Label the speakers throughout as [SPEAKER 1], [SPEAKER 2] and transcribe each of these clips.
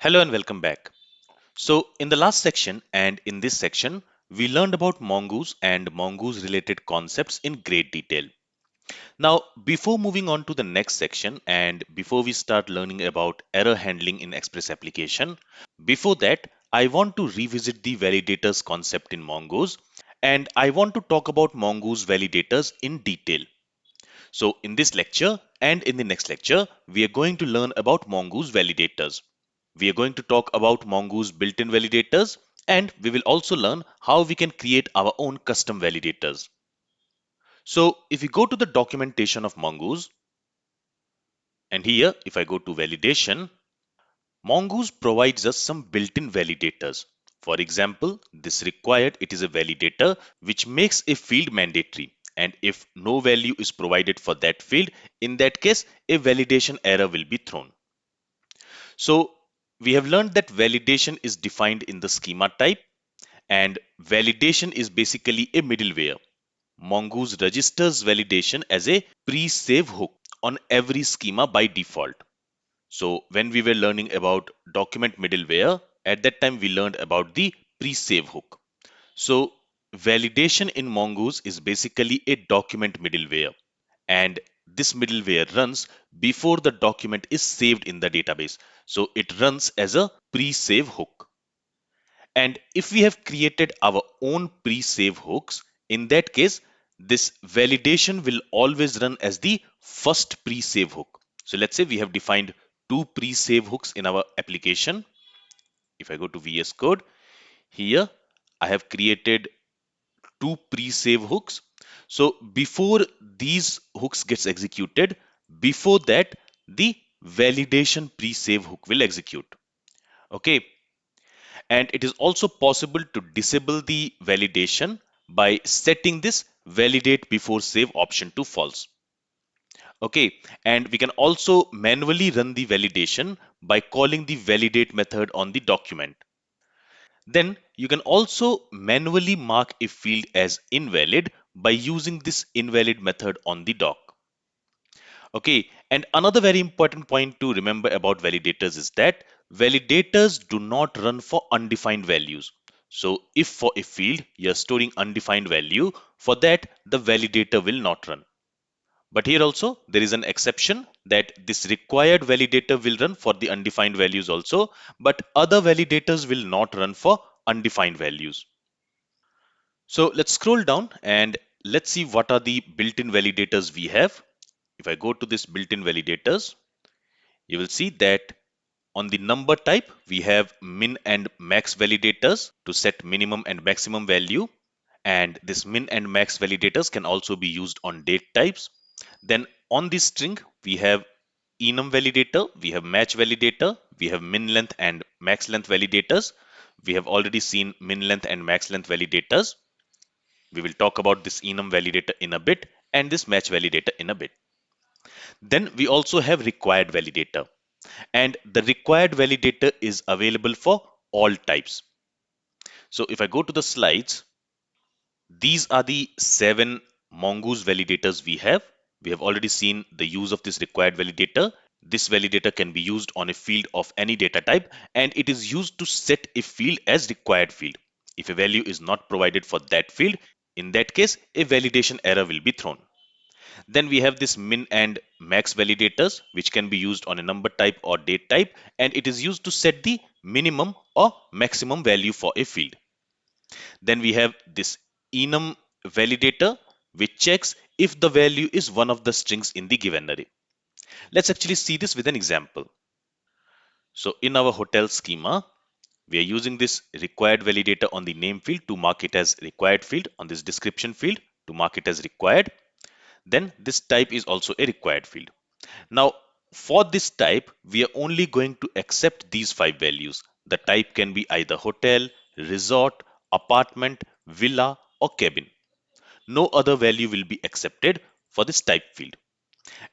[SPEAKER 1] Hello and welcome back. So in the last section and in this section, we learned about Mongoose and Mongoose related concepts in great detail. Now, before moving on to the next section and before we start learning about error handling in Express application, before that, I want to revisit the validators concept in Mongoose and I want to talk about Mongoose validators in detail. So in this lecture and in the next lecture, we are going to learn about Mongoose validators. We are going to talk about Mongoose built-in validators, and we will also learn how we can create our own custom validators. So if we go to the documentation of Mongoose, and here if I go to validation, Mongoose provides us some built-in validators. For example, this required it is a validator which makes a field mandatory. And if no value is provided for that field, in that case, a validation error will be thrown. So we have learned that validation is defined in the schema type, and validation is basically a middleware. Mongoose registers validation as a pre-save hook on every schema by default. So when we were learning about document middleware, at that time we learned about the pre-save hook. So validation in Mongoose is basically a document middleware, and this middleware runs before the document is saved in the database. So it runs as a pre-save hook. And if we have created our own pre-save hooks, in that case, this validation will always run as the first pre-save hook. So let's say we have defined two pre-save hooks in our application. If I go to VS Code, here I have created two pre-save hooks. So before these hooks gets executed, before that, the validation pre-save hook will execute. Okay, and it is also possible to disable the validation by setting this validate before save option to false. Okay, and we can also manually run the validation by calling the validate method on the document. Then you can also manually mark a field as invalid by using this invalid method on the doc. Okay, and another very important point to remember about validators is that validators do not run for undefined values. So if for a field you're storing undefined value, for that the validator will not run. But here also there is an exception that this required validator will run for the undefined values also, but other validators will not run for undefined values. So let's scroll down and let's see what are the built-in validators we have. If I go to this built-in validators, you will see that on the number type, we have min and max validators to set minimum and maximum value. And this min and max validators can also be used on date types. Then on the string, we have enum validator, we have match validator, we have min length and max length validators. We have already seen min length and max length validators. We will talk about this enum validator in a bit and this match validator in a bit. Then we also have required validator, and the required validator is available for all types. So if I go to the slides, these are the 7 Mongoose validators we have. We have already seen the use of this required validator. This validator can be used on a field of any data type, and it is used to set a field as required field. If a value is not provided for that field, in that case, a validation error will be thrown. Then we have this min and max validators, which can be used on a number type or date type, and it is used to set the minimum or maximum value for a field. Then we have this enum validator, which checks if the value is one of the strings in the given array. Let's actually see this with an example. So in our hotel schema, we are using this required validator on the name field to mark it as required field, on this description field to mark it as required. Then this type is also a required field. Now, for this type, we are only going to accept these 5 values. The type can be either hotel, resort, apartment, villa, or cabin. No other value will be accepted for this type field.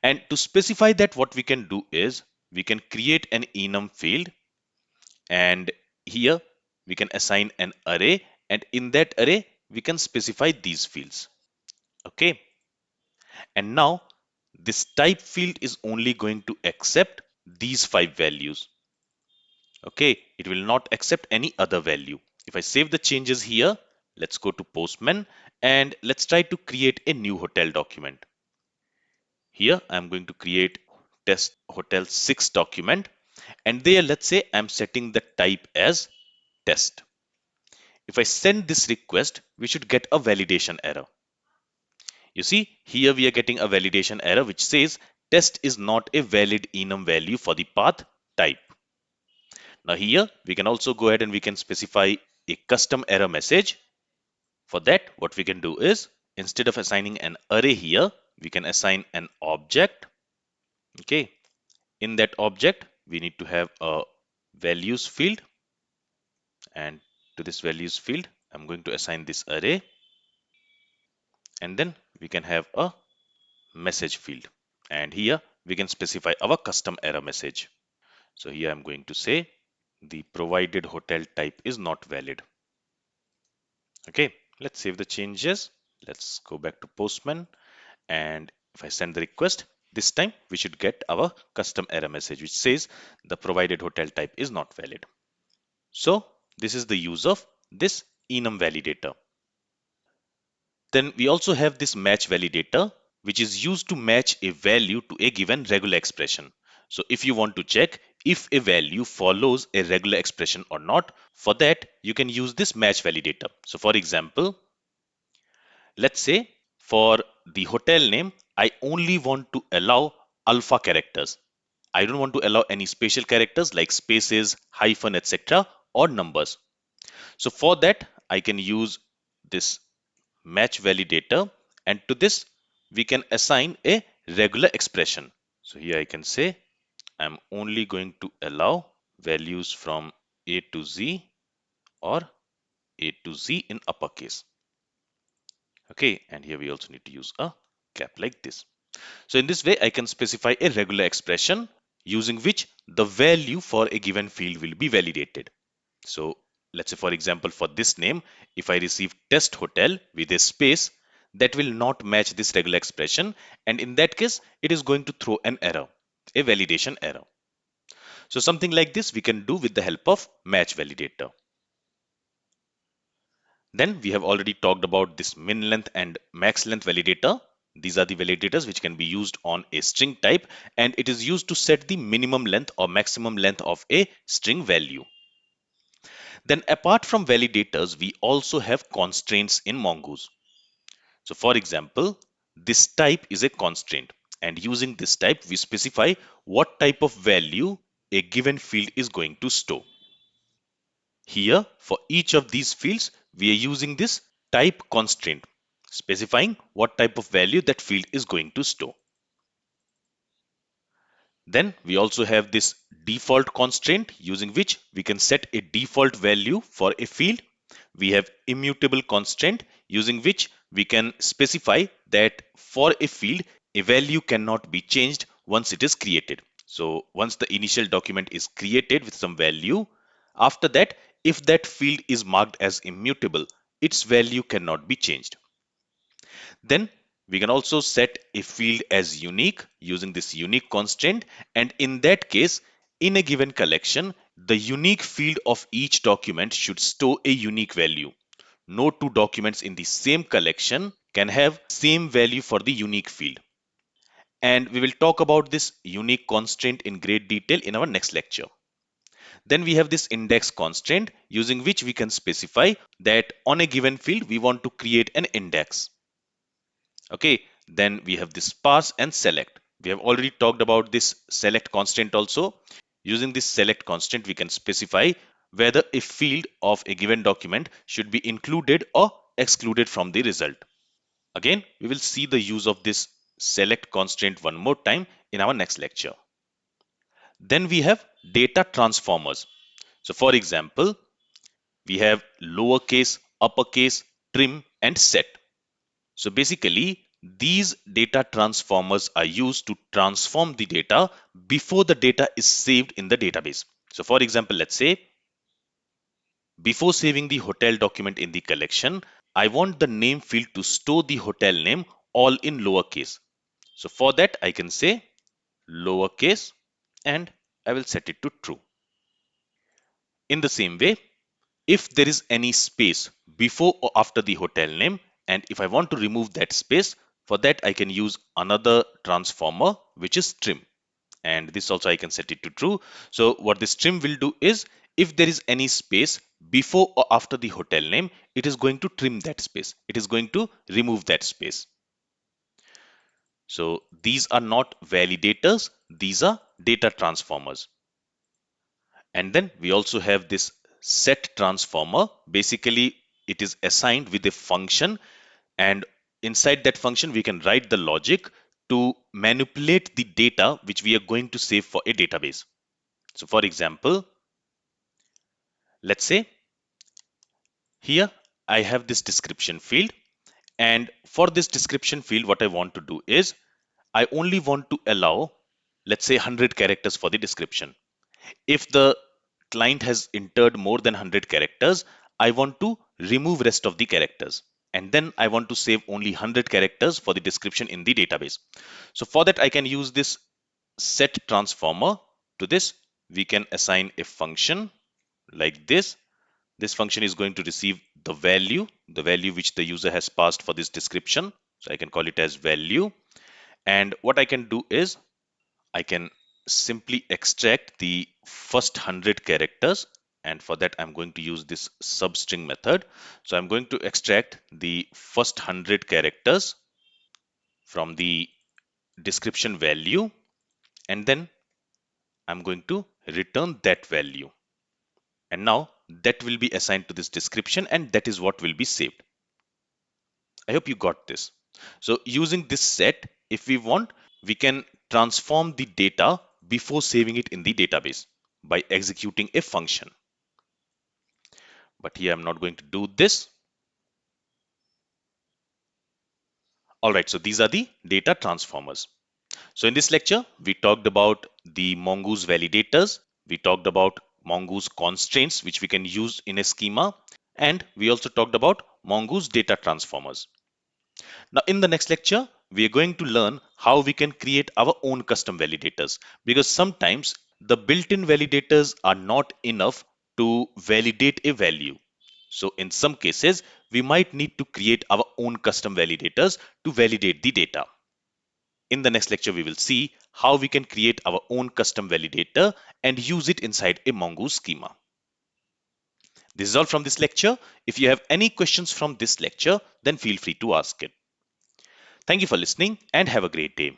[SPEAKER 1] And to specify that, what we can do is we can create an enum field, and here we can assign an array, and in that array we can specify these fields. Okay, and now this type field is only going to accept these 5 values. Okay, it will not accept any other value. If I save the changes here, let's go to Postman and let's try to create a new hotel document. Here I'm going to create test hotel 6 document, and there let's say I'm setting the type as test. If I send this request, we should get a validation error. You see, here we are getting a validation error which says test is not a valid enum value for the path type. Now here we can also go ahead and we can specify a custom error message. For that, what we can do is instead of assigning an array here, we can assign an object. Okay, in that object, we need to have a values field, and to this values field, I'm going to assign this array, and then we can have a message field, and here we can specify our custom error message. So here I'm going to say the provided hotel type is not valid. Okay, let's save the changes. Let's go back to Postman, and if I send the request, this time we should get our custom error message which says the provided hotel type is not valid. So this is the use of this enum validator. Then we also have this match validator, which is used to match a value to a given regular expression. So if you want to check if a value follows a regular expression or not, for that you can use this match validator. So for example, let's say for the hotel name, I only want to allow alpha characters. I don't want to allow any special characters like spaces, hyphen, etc. or numbers. So for that, I can use this match validator, and to this we can assign a regular expression. So here I can say I'm only going to allow values from A to Z or A to Z in uppercase. Okay, and here we also need to use a cap like this. So in this way, I can specify a regular expression using which the value for a given field will be validated. So let's say, for example, for this name, if I receive test hotel with a space, that will not match this regular expression. And in that case, it is going to throw an error, a validation error. So something like this we can do with the help of match validator. Then we have already talked about this minLength and maxLength validator. These are the validators which can be used on a string type, and it is used to set the minimum length or maximum length of a string value. Then apart from validators, we also have constraints in Mongoose. So for example, this type is a constraint, and using this type, we specify what type of value a given field is going to store. Here, for each of these fields, we are using this type constraint, specifying what type of value that field is going to store. Then we also have this default constraint using which we can set a default value for a field. We have immutable constraint using which we can specify that for a field, a value cannot be changed once it is created. So once the initial document is created with some value, after that, if that field is marked as immutable, its value cannot be changed. Then we can also set a field as unique using this unique constraint, and in that case, in a given collection, the unique field of each document should store a unique value. No two documents in the same collection can have same value for the unique field. And we will talk about this unique constraint in great detail in our next lecture. Then we have this index constraint using which we can specify that on a given field we want to create an index. Okay, then we have this parse and select. We have already talked about this select constraint also. Using this select constraint, we can specify whether a field of a given document should be included or excluded from the result. Again, we will see the use of this select constraint one more time in our next lecture. Then we have data transformers. So for example, we have lowercase, uppercase, trim, and set. So basically, these data transformers are used to transform the data before the data is saved in the database. So for example, let's say before saving the hotel document in the collection, I want the name field to store the hotel name all in lowercase. So for that, I can say lowercase and I will set it to true. In the same way, if there is any space before or after the hotel name, and if I want to remove that space, for that I can use another transformer, which is trim. And this also I can set it to true. So what this trim will do is, if there is any space before or after the hotel name, it is going to trim that space. It is going to remove that space. So these are not validators, these are data transformers. And then we also have this set transformer. Basically, it is assigned with a function, and inside that function, we can write the logic to manipulate the data which we are going to save for a database. So for example, let's say here I have this description field, and for this description field, what I want to do is I only want to allow, let's say, 100 characters for the description. If the client has entered more than 100 characters, I want to remove rest of the characters. And then I want to save only 100 characters for the description in the database. So for that, I can use this set transformer. To this, we can assign a function like this. This function is going to receive the value which the user has passed for this description. So I can call it as value. And what I can do is I can simply extract the first 100 characters, and for that I'm going to use this substring method. So I'm going to extract the first 100 characters from the description value, and then I'm going to return that value. And now that will be assigned to this description, and that is what will be saved. I hope you got this. So using this set, if we want, we can transform the data before saving it in the database by executing a function. But here I'm not going to do this. All right, so these are the data transformers. So in this lecture, we talked about the Mongoose validators. We talked about Mongoose constraints, which we can use in a schema. And we also talked about Mongoose data transformers. Now, in the next lecture, we are going to learn how we can create our own custom validators, because sometimes the built-in validators are not enough to validate a value. So in some cases, we might need to create our own custom validators to validate the data. In the next lecture, we will see how we can create our own custom validator and use it inside a Mongoose schema. This is all from this lecture. If you have any questions from this lecture, then feel free to ask it. Thank you for listening and have a great day.